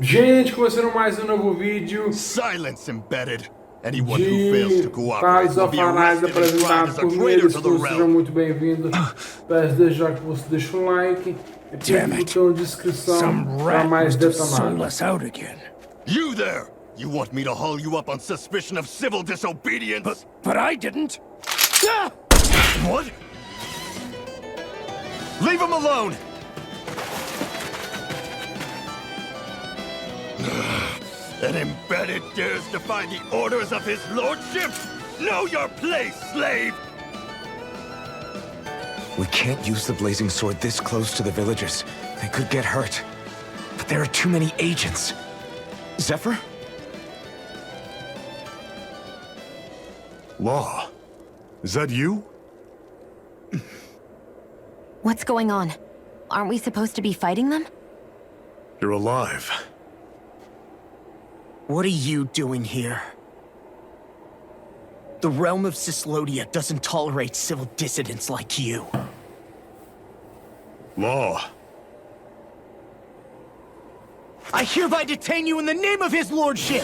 Gente, começando mais um novo vídeo Silence, embedded. Anyone who fails to de cooperate Tales will of be Arise arrested and tried apresentado as a por mim, traitor to the Sejam realm. muito bem-vindos. Peço desde já que você deixe um like e clique no botão de inscrição Some para rat mais must have sold detonados. us out again. You there! You want me to haul you up on suspicion of civil disobedience? But I didn't. Ah! What? Leave him alone! An embedded dares defy the orders of his lordship? Know your place, slave! We can't use the blazing sword this close to the villagers. They could get hurt. But there are too many agents. Zephyr? Law, is that you? What's going on? Aren't we supposed to be fighting them? You're alive. What are you doing here? The realm of Cislodia doesn't tolerate civil dissidents like you. Law, I hereby detain you in the name of his lordship!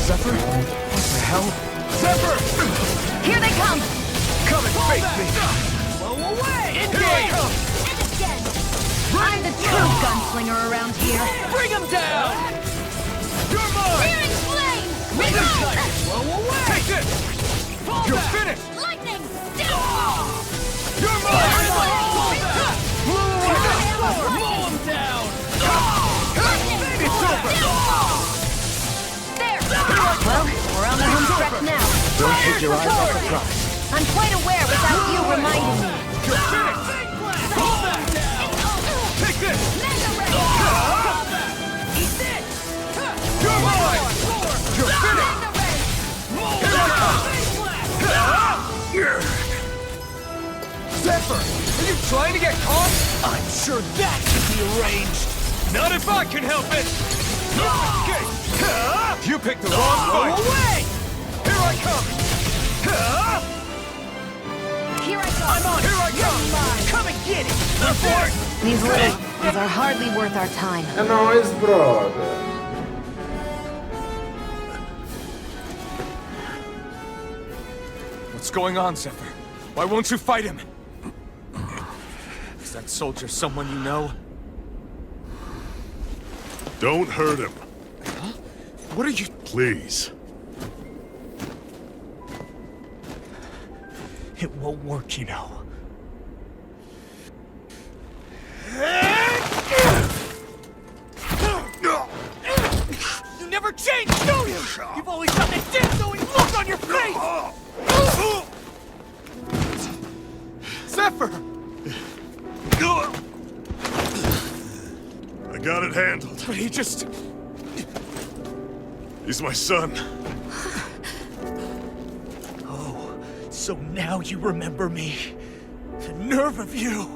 Zephyr? What the hell? Zephyr! Here they come! Come and face me! Blow away! Engage! I'm the true gunslinger around here. Bring him down! You're mine! Searing flame! Laser sight! Blow away! Take this! You're finished! Lightning! You're mine! Blow away! Blow him down! It's over! There! Well, we're on the home stretch now. Don't take your eyes off the prize. I'm quite aware without you reminding me. You're finished! Hold that down! Take this! Mega ray! Eat this! You're mine! You're finished! Here I come! Zephyr! Are you trying to get caught? I'm sure that can be arranged! Not if I can help it! Okay. You picked the wrong fight! Go away! Here I come! Here I go! I'm on! Here I come! Come and get it! Report! These little things are hardly worth our time. É nóis, brother. What's going on, Zephyr? Why won't you fight him? Is that soldier someone you know? don't hurt him, What are you... please. It won't work, you know. You never change, do you? You've always got that death-knowing look on your face! Zephyr! I got it handled. But he just... He's my son. Oh, so now you remember me. The nerve of you!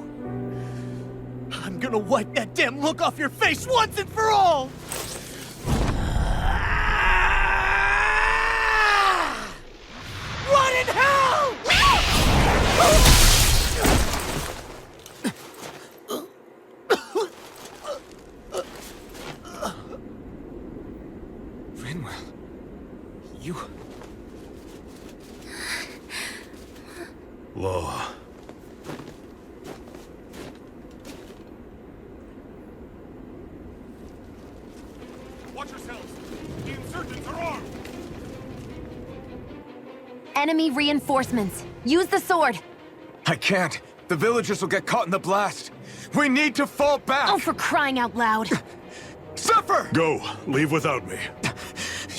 I'm gonna wipe that damn look off your face once and for all! Run in hell! Rinwell, you... Law. Watch yourselves! The insurgents are armed! Enemy reinforcements. Use the sword. I can't. The villagers will get caught in the blast. We need to fall back! Oh, for crying out loud. Zephyr! Go, leave without me.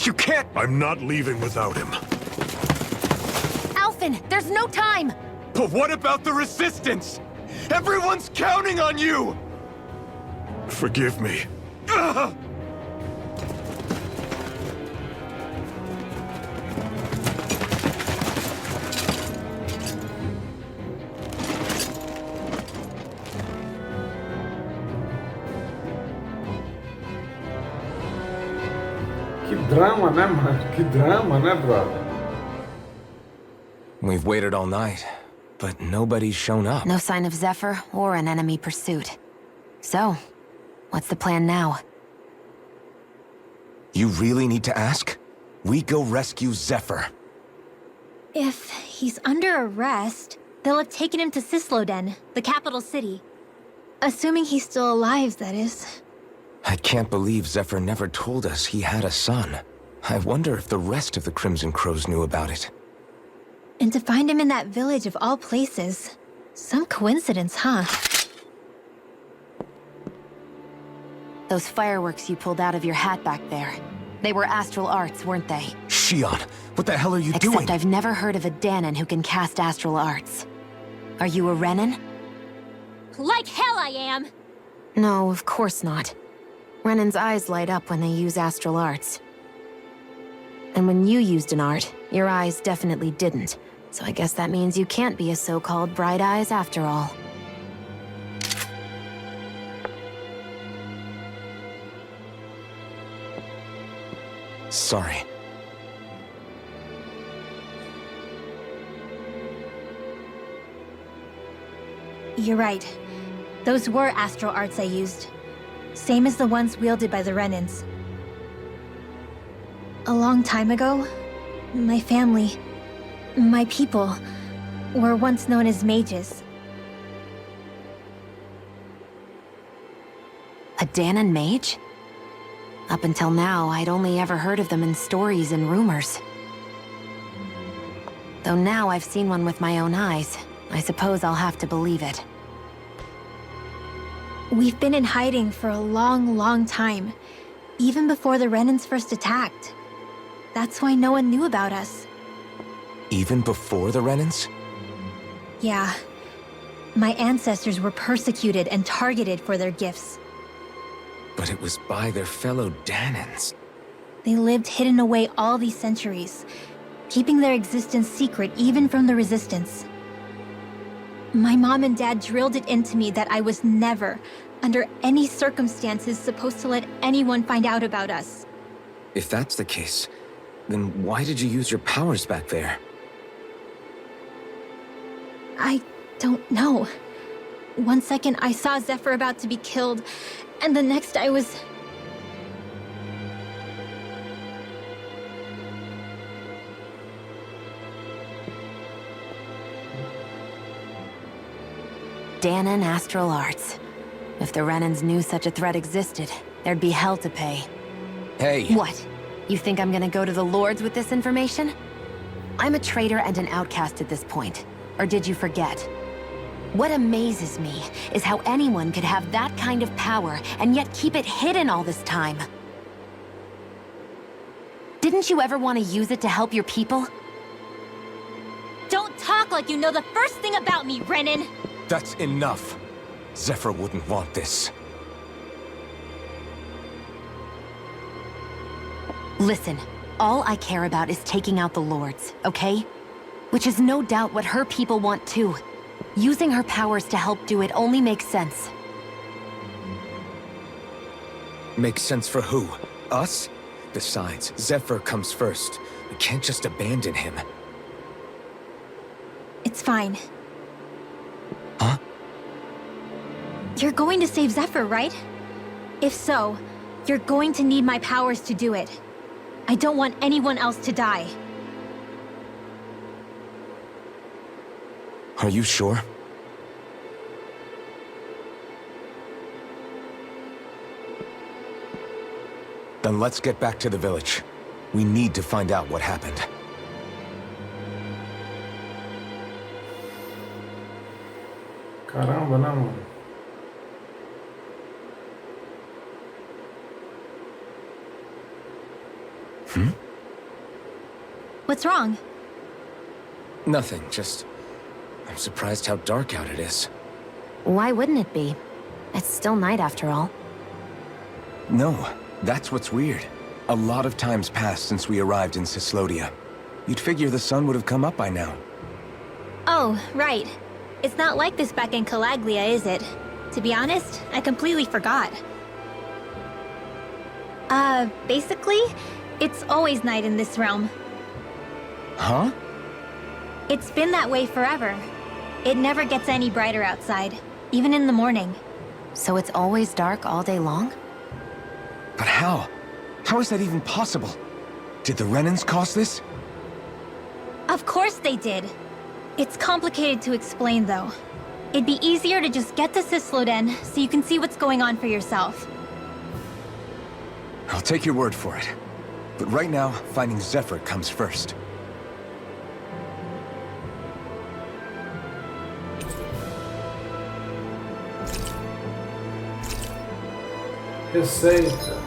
You can't... I'm not leaving without him. Alphen, there's no time. But what about the resistance? Everyone's counting on you! Forgive me. Que drama, né, mano? Que drama, né, brother? We've waited all night. but nobody's shown up. No sign of Zephyr or an enemy pursuit. So, what's the plan now? You really need to ask? We go rescue Zephyr. If he's under arrest, they'll have taken him to Cisloden, the capital city. Assuming he's still alive, that is. I can't believe Zephyr never told us he had a son. I wonder if the rest of the Crimson Crows knew about it. And to find him in that village of all places. Some coincidence, huh? Those fireworks you pulled out of your hat back there. They were astral arts, weren't they? Shion, what the hell are you doing? Except I've never heard of a Danon who can cast astral arts. Are you a Renan? Like hell I am! No, of course not. Renan's eyes light up when they use astral arts. And when you used an art, your eyes definitely didn't. So I guess that means you can't be a so-called bright eyes after all. Sorry. You're right. Those were astral arts I used. Same as the ones wielded by the Renans. A long time ago, my family, my people, were once known as mages. A Danon mage? Up until now, I'd only ever heard of them in stories and rumors. Though now I've seen one with my own eyes, I suppose I'll have to believe it. We've been in hiding for a long, long time. Even before the Renans first attacked. That's why no one knew about us. Even before the Renans? Yeah. My ancestors were persecuted and targeted for their gifts. But it was by their fellow Danons. They lived hidden away all these centuries, keeping their existence secret even from the Resistance. My mom and dad drilled it into me that I was never, under any circumstances, supposed to let anyone find out about us. If that's the case, then why did you use your powers back there? I don't know. One second I saw Zephyr about to be killed, and the next I was... Danon astral arts. If the Renans knew such a threat existed, there'd be hell to pay. Hey! What? You think I'm gonna go to the Lords with this information? I'm a traitor and an outcast at this point. Or did you forget? What amazes me is how anyone could have that kind of power and yet keep it hidden all this time. Didn't you ever want to use it to help your people? Don't talk like you know the first thing about me, Renan! That's enough. Zephyr wouldn't want this. Listen, all I care about is taking out the Lords, okay? Which is no doubt what her people want too. Using her powers to help do it only makes sense. Makes sense for who? Us? Besides, Zephyr comes first. We can't just abandon him. It's fine. Huh? You're going to save Zephyr, right? If so, you're going to need my powers to do it. I don't want anyone else to die. Are you sure? Then let's get back to the village. We need to find out what happened. Caramba, né, mano? What's wrong? Nothing, just... I'm surprised how dark out it is. Why wouldn't it be? It's still night after all. No, that's what's weird. A lot of time's passed since we arrived in Cislodia. You'd figure the sun would have come up by now. Oh, right. It's not like this back in Calaglia, is it? To be honest, I completely forgot. Basically, it's always night in this realm. Huh? It's been that way forever. It never gets any brighter outside, even in the morning. So it's always dark all day long? But how? How is that even possible? Did the Renans cause this? Of course they did. It's complicated to explain, though. It'd be easier to just get to Cisloden so you can see what's going on for yourself. I'll take your word for it. But right now, finding Zephyr comes first. Receita.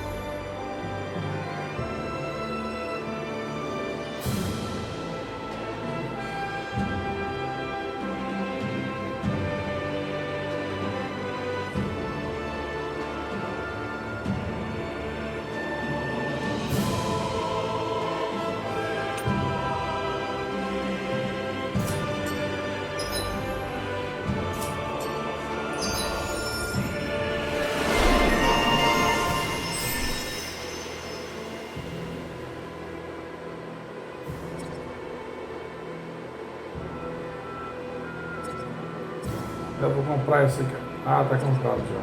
Eu vou comprar esse aqui. Ah, tá comprado já.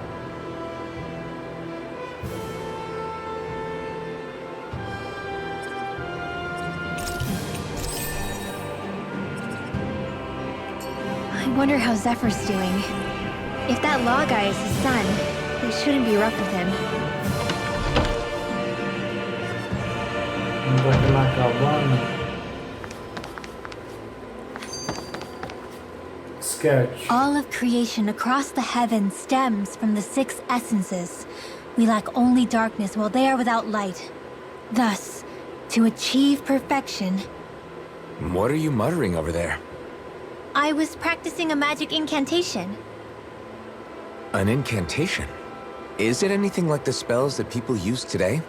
I wonder how Zephyr's doing. If that law guy is his son, it shouldn't be rough with him. Vamos aqui na cabana. Sketch. All of creation across the heavens stems from the 6 essences. We lack only darkness while they are without light. Thus, to achieve perfection... What are you muttering over there? I was practicing a magic incantation. An incantation? Is it anything like the spells that people use today?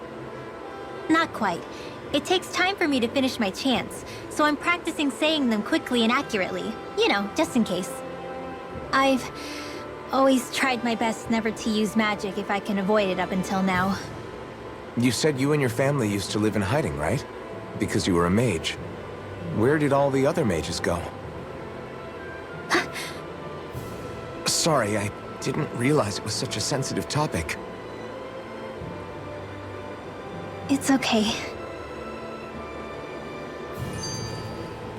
Not quite. It takes time for me to finish my chants, so I'm practicing saying them quickly and accurately. You know, just in case. I've always tried my best never to use magic if I can avoid it up until now. You said you and your family used to live in hiding, right? Because you were a mage. Where did all the other mages go? Sorry, I didn't realize it was such a sensitive topic. It's okay.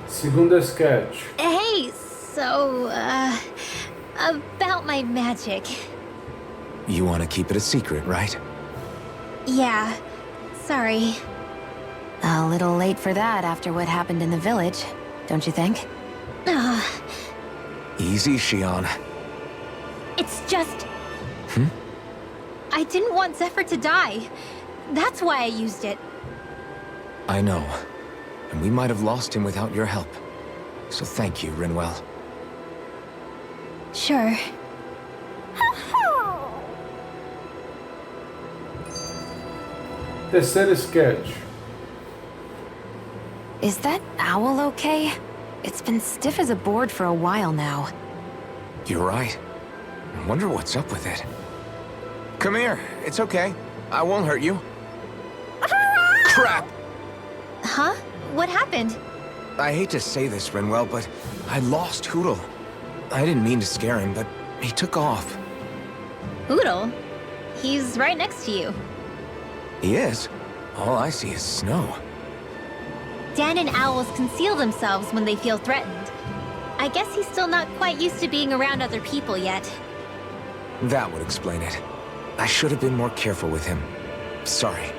Segunda sketch. Hey, so, about my magic. You want to keep it a secret, right? Yeah, sorry. A little late for that after what happened in the village, don't you think? Easy, Shion. It's just... I didn't want Zephyr to die. That's why I used it. I know. And we might have lost him without your help. So thank you, Rinwell. Sure. Terceira sketch. Is that owl okay? It's been stiff as a board for a while now. You're right. I wonder what's up with it. Come here. It's okay. I won't hurt you. Crap! Huh? What happened? I hate to say this, Rinwell, but I lost Hootle. I didn't mean to scare him, but he took off. Oodle? He's right next to you. He is? All I see is snow. Dan and owls conceal themselves when they feel threatened. I guess he's still not quite used to being around other people yet. That would explain it. I should have been more careful with him. Sorry.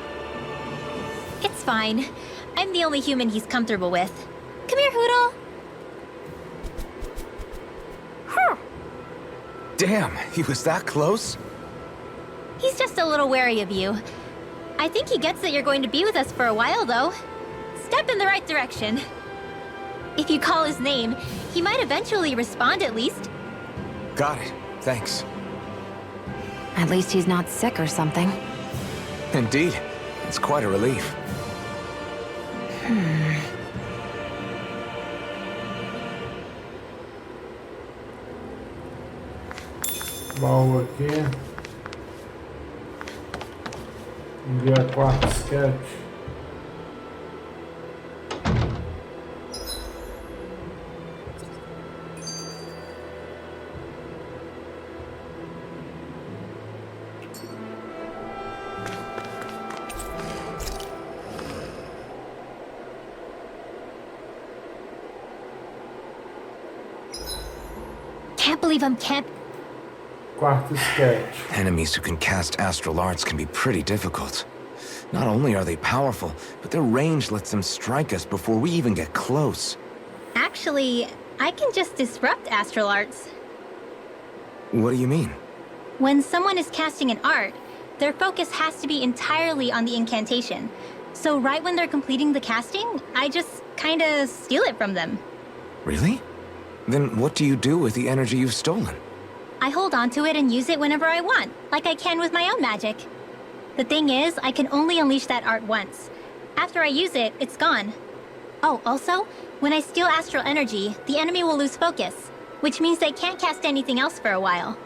It's fine. I'm the only human he's comfortable with. Come here, Hootle. Damn, he was that close? He's just a little wary of you. I think he gets that you're going to be with us for a while, though. Step in the right direction. If you call his name, he might eventually respond at least. Got it. Thanks. At least he's not sick or something. Indeed. It's quite a relief. Baú aqui. Enviar 4 sketch. believe I'm camp. Quarto sketch. Enemies who can cast astral arts can be pretty difficult. Not only are they powerful, but their range lets them strike us before we even get close. Actually, I can just disrupt astral arts. What do you mean? When someone is casting an art, their focus has to be entirely on the incantation. So right when they're completing the casting, I just kinda steal it from them. Really? Then what do you do with the energy you've stolen? I hold onto it and use it whenever I want, like I can with my own magic. The thing is, I can only unleash that art once. After I use it, it's gone. Oh, also, when I steal astral energy, the enemy will lose focus, which means they can't cast anything else for a while.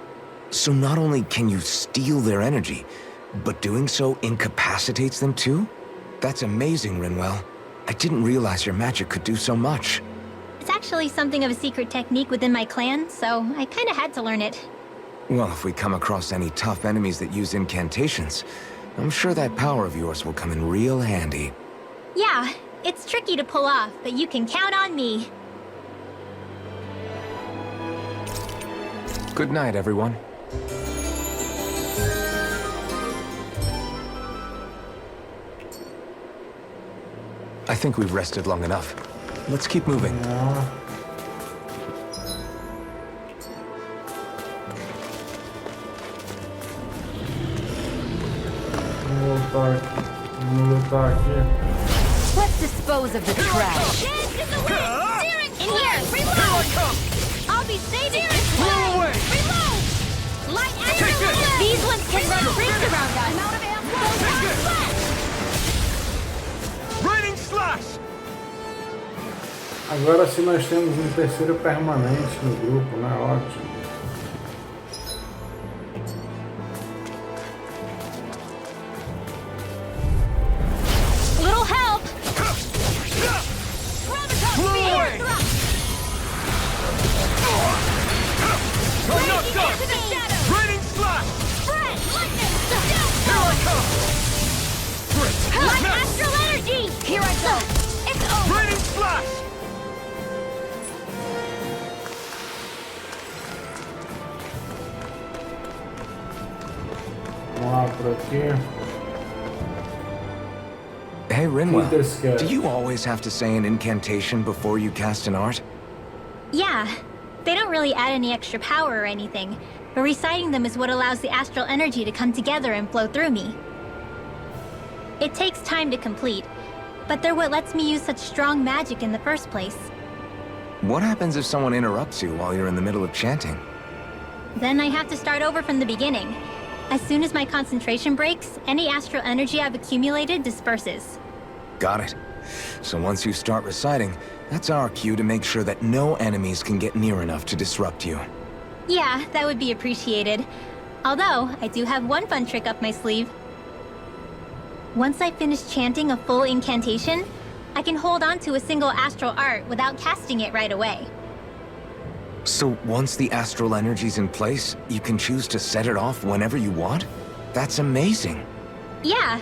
So not only can you steal their energy, but doing so incapacitates them too? That's amazing, Rinwell. I didn't realize your magic could do so much. It's actually something of a secret technique within my clan, so I kinda had to learn it. Well, if we come across any tough enemies that use incantations, I'm sure that power of yours will come in real handy. Yeah, it's tricky to pull off, but you can count on me. Good night, everyone. I think we've rested long enough. Let's keep moving. Ah. Vamos lutar aqui. Let's dispose of the trash. In here! Reload! I'll be saving this Blow away! Reload! Light Take this! These ones can run rings around us! I'm out of ammo. Take it! Raining slash! Agora sim nós temos um terceiro permanente no grupo, né? Ótimo. Little help! Blow away! I'm not done! Raining slash! Here I come! Light Now! astral energy! Here I go. It's over! Raining slash! Vamos lá por aqui. Hey, Rinwell, Keep this guy. do you always have to say an incantation before you cast an art? Yeah, they don't really add any extra power or anything, but reciting them is what allows the astral energy to come together and flow through me. It takes time to complete, but they're what lets me use such strong magic in the first place. What happens if someone interrupts you while you're in the middle of chanting? Then I have to start over from the beginning. As soon as my concentration breaks, any astral energy I've accumulated disperses. Got it. So once you start reciting, that's our cue to make sure that no enemies can get near enough to disrupt you. Yeah, that would be appreciated. Although, I do have one fun trick up my sleeve. Once I finish chanting a full incantation, I can hold on to a single astral art without casting it right away. So once the astral energy's in place, you can choose to set it off whenever you want? That's amazing. Yeah,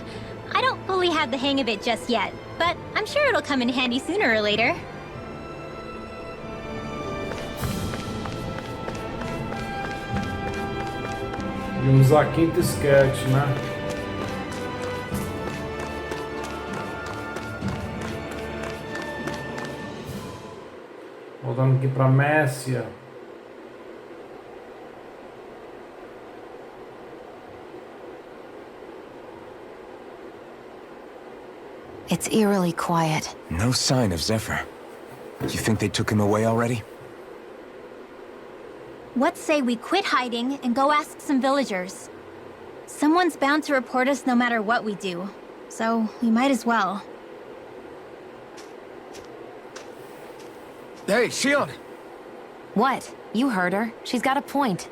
I don't fully have the hang of it just yet, but I'm sure it'll come in handy sooner or later. Vimos a quinta sketch, né? Voltando aqui para Méssia. It's eerily quiet. No sign of Zephyr. You think they took him away already? What say we quit hiding and go ask some villagers? Someone's bound to report us no matter what we do, so we might as well. Hey, Shion! What? You heard her. She's got a point.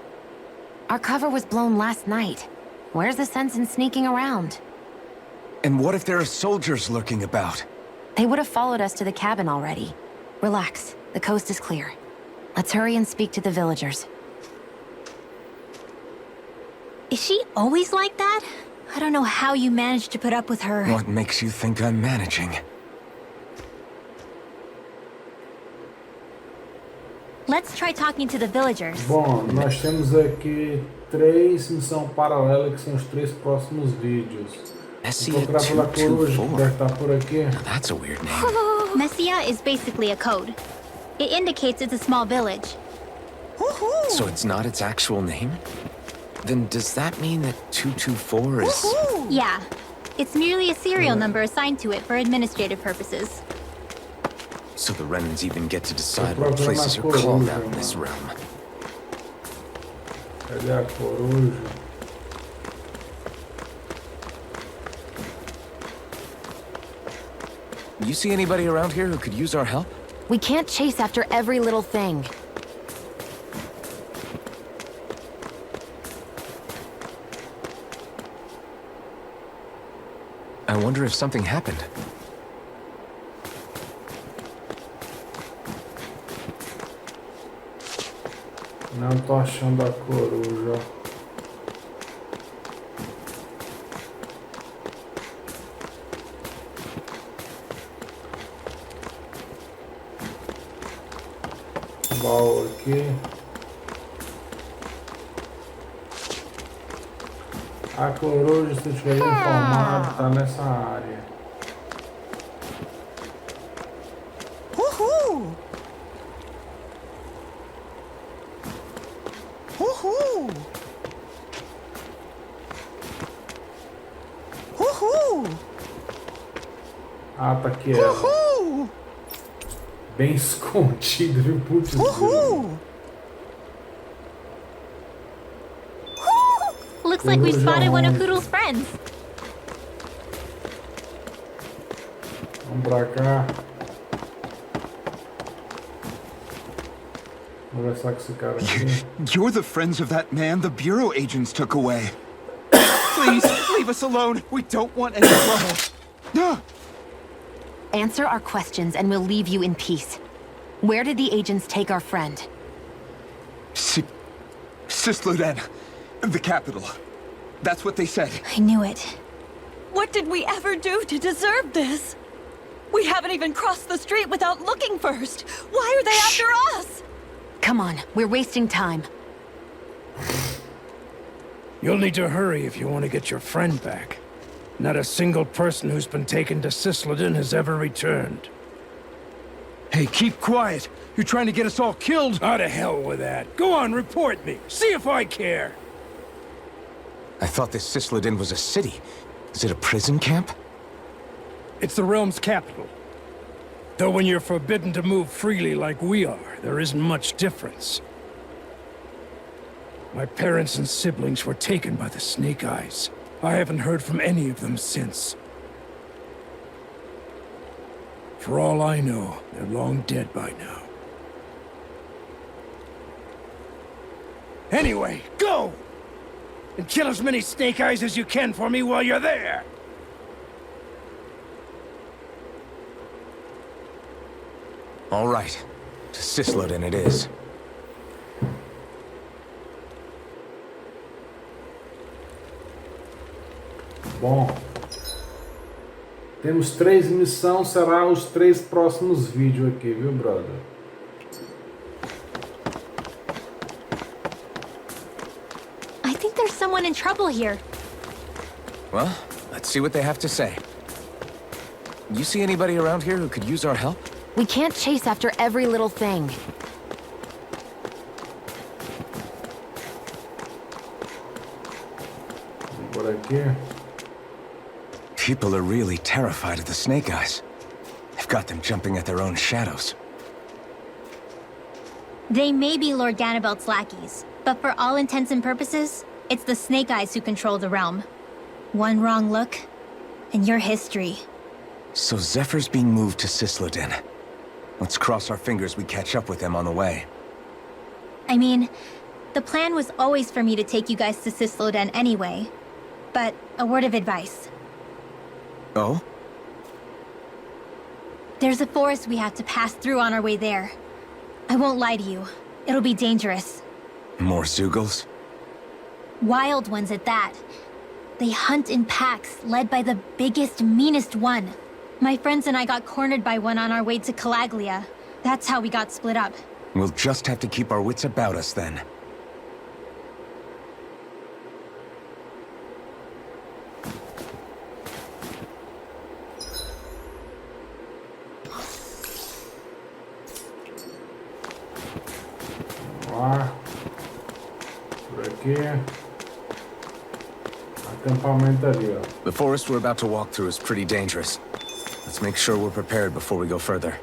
Our cover was blown last night. Where's the sense in sneaking around? And what if there are soldiers lurking about? They would have followed us to the cabin already. Relax. The coast is clear. Let's hurry and speak to the villagers. Is she always like that? I don't know how you managed to put up with her. What makes you think I'm managing? Let's try try talking to the villagers. Bom, nós temos aqui 3 missões paralelas que são os 3 próximos vídeos. Vou procurar pela coruja que deve estar por aqui. That's a weird name. Messia is basically a code. It indicates it's a small village. So it's not its actual name? Then does that mean that 224 is... Yeah, it's merely a serial number assigned to it for administrative purposes. So the Renans even get to decide what places are called out in this realm. Cadê a coruja? You see anybody around here who could use our help? We can't chase after every little thing. I wonder if something happened. Não tô achando a coruja. Baú aqui. A coruja, se eu estiver informado, tá nessa área. Ah, tá aqui ela. Bem escondido, viu? Putz. Looks like we spotted one of Poodle's friends. Vamos pra cá. Vou conversar com esse cara aqui. You're the friends of that man the Bureau agents took away. Please, leave us alone. We don't want any trouble. Answer our questions and we'll leave you in peace. Where did the agents take our friend? Sisluden, the capital. That's what they said. I knew it. What did we ever do to deserve this? We haven't even crossed the street without looking first. Why are they after us? Come on, we're wasting time. You'll need to hurry if you want to get your friend back. Not a single person who's been taken to Sisleden has ever returned. Hey, keep quiet. You're trying to get us all killed? How to hell with that. Go on, report me. See if I care. I thought this Sisleden was a city. Is it a prison camp? It's the realm's capital. Though when you're forbidden to move freely like we are, there isn't much difference. My parents and siblings were taken by the Snake Eyes. I haven't heard from any of them since. For all I know, they're long dead by now. Anyway, go! And kill as many Snake Eyes as you can for me while you're there! All right. To Sisleden it is. Bom, temos 3 missões, será os 3 próximos vídeos aqui, viu, brother? I think there's someone in trouble here. Well, let's see what they have to say. You see anybody around here who could use our help? We can't chase after every little thing. Por aqui. People are really terrified of the Snake Eyes. They've got them jumping at their own shadows. They may be Lord Ganabelt's lackeys, but for all intents and purposes, it's the Snake Eyes who control the realm. One wrong look, and your history. So Zephyr's being moved to Sisleden. Let's cross our fingers we catch up with them on the way. I mean, the plan was always for me to take you guys to Sisleden anyway. But a word of advice. Oh? There's a forest we have to pass through on our way there. I won't lie to you. It'll be dangerous. More Zeugles? Wild ones at that. They hunt in packs, led by the biggest, meanest one. My friends and I got cornered by one on our way to Calaglia. That's how we got split up. We'll just have to keep our wits about us then. Lá. Por aqui. Acampamento ali, ó. The forest we're about to walk through is pretty dangerous. Let's make sure we're prepared before we go further.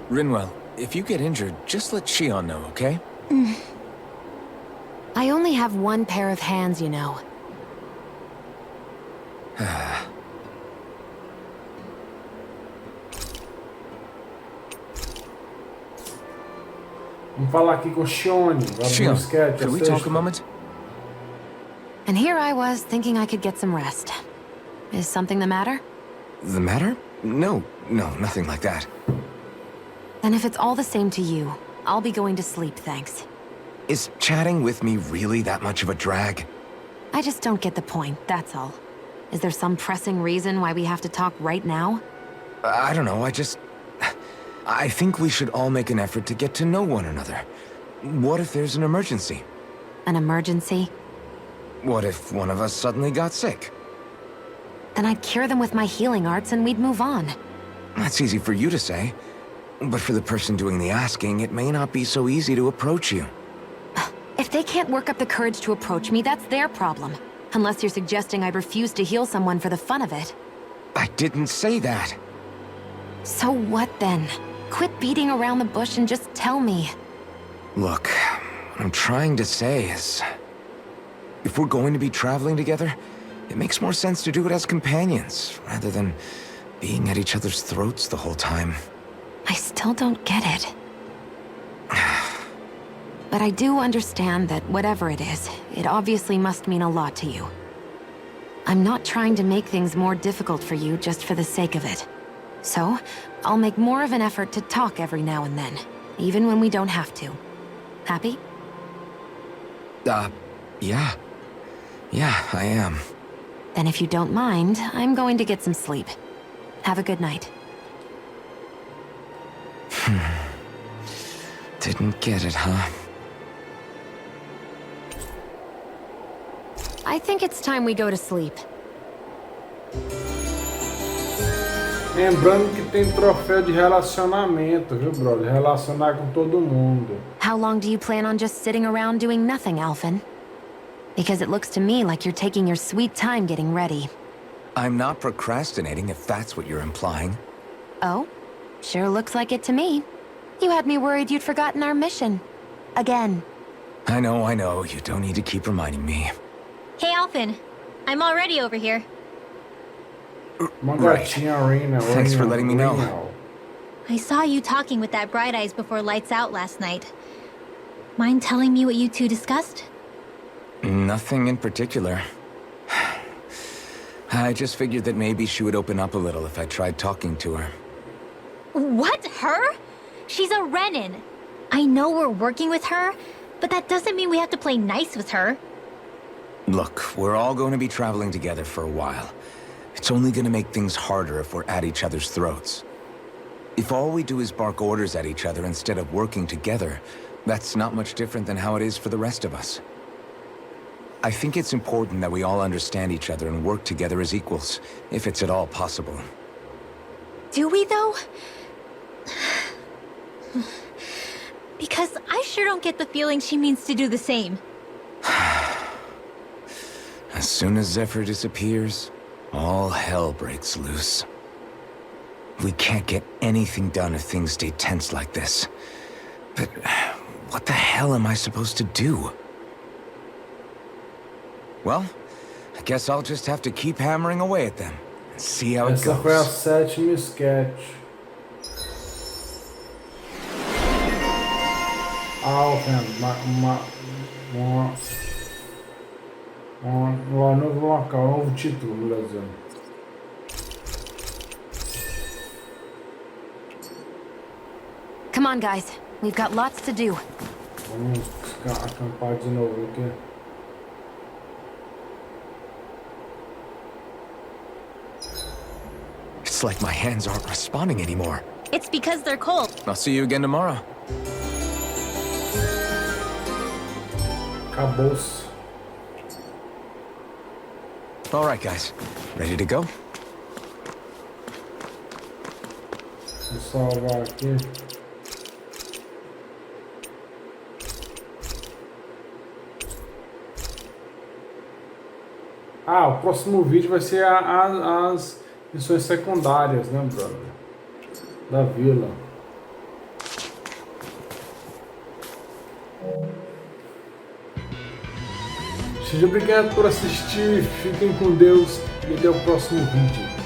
Rinwell, if you get injured, just let Shion know, okay? I only have one pair of hands, you know. Vamos falar aqui com o Shion. Shion, could we talk a moment? And here I was, thinking I could get some rest. Is something the matter? The matter? No, nothing like that. Then if it's all the same to you, I'll be going to sleep, thanks. Is chatting with me really that much of a drag? I just don't get the point, that's all. Is there some pressing reason why we have to talk right now? I don't know, I think we should all make an effort to get to know one another. What if there's an emergency? An emergency? What if one of us suddenly got sick? Then I'd cure them with my healing arts and we'd move on. That's easy for you to say. But for the person doing the asking, it may not be so easy to approach you. If they can't work up the courage to approach me, that's their problem. Unless you're suggesting I refuse to heal someone for the fun of it. I didn't say that. So what then? Quit beating around the bush and just tell me. Look, what I'm trying to say is... if we're going to be traveling together, it makes more sense to do it as companions, rather than being at each other's throats the whole time. I still don't get it. But I do understand that whatever it is, it obviously must mean a lot to you. I'm not trying to make things more difficult for you just for the sake of it. So, I'll make more of an effort to talk every now and then, even when we don't have to. Happy? Yeah. Yeah, I am. Then if you don't mind, I'm going to get some sleep. Have a good night. Didn't get it, huh? I think it's time we go to sleep. Lembrando que tem troféu de relacionamento, viu, brother? Relacionar com todo mundo. How long do you plan on just sitting around doing nothing, Alphen? Because it looks to me like you're taking your sweet time getting ready. I'm not procrastinating, if that's what you're implying. Oh? Sure looks like it to me. You had me worried you'd forgotten our mission. Again. I know. You don't need to keep reminding me. Hey, Alphen. I'm already over here. Right. Thanks for letting me know. I saw you talking with that Bright Eyes before lights out last night. Mind telling me what you two discussed? Nothing in particular. I just figured that maybe she would open up a little if I tried talking to her. What? Her? She's a Renin. I know we're working with her, but that doesn't mean we have to play nice with her. Look, we're all going to be traveling together for a while. It's only going to make things harder if we're at each other's throats. If all we do is bark orders at each other instead of working together, that's not much different than how it is for the rest of us. I think it's important that we all understand each other and work together as equals, if it's at all possible. Do we, though? Because I sure don't get the feeling she means to do the same. As soon as Zephyr disappears, all hell breaks loose. We can't get anything done if things stay tense like this. But what the hell am I supposed to do? Well, I guess I'll just have to keep hammering away at them and see how it goes. Essa foi a sétima sketch. Um novo local, novo título no Brasil. Come on, guys. We've got lots to do. Vamos acampar de novo aqui. It's like my hands aren't responding anymore. It's because they're cold. I'll see you again tomorrow. Acabou-se. All right, guys. Ready to go? Vou salvar aqui. Ah, o próximo vídeo vai ser as missões secundárias, né, brother? Da vila. Seja obrigado por assistir, fiquem com Deus e até o próximo vídeo.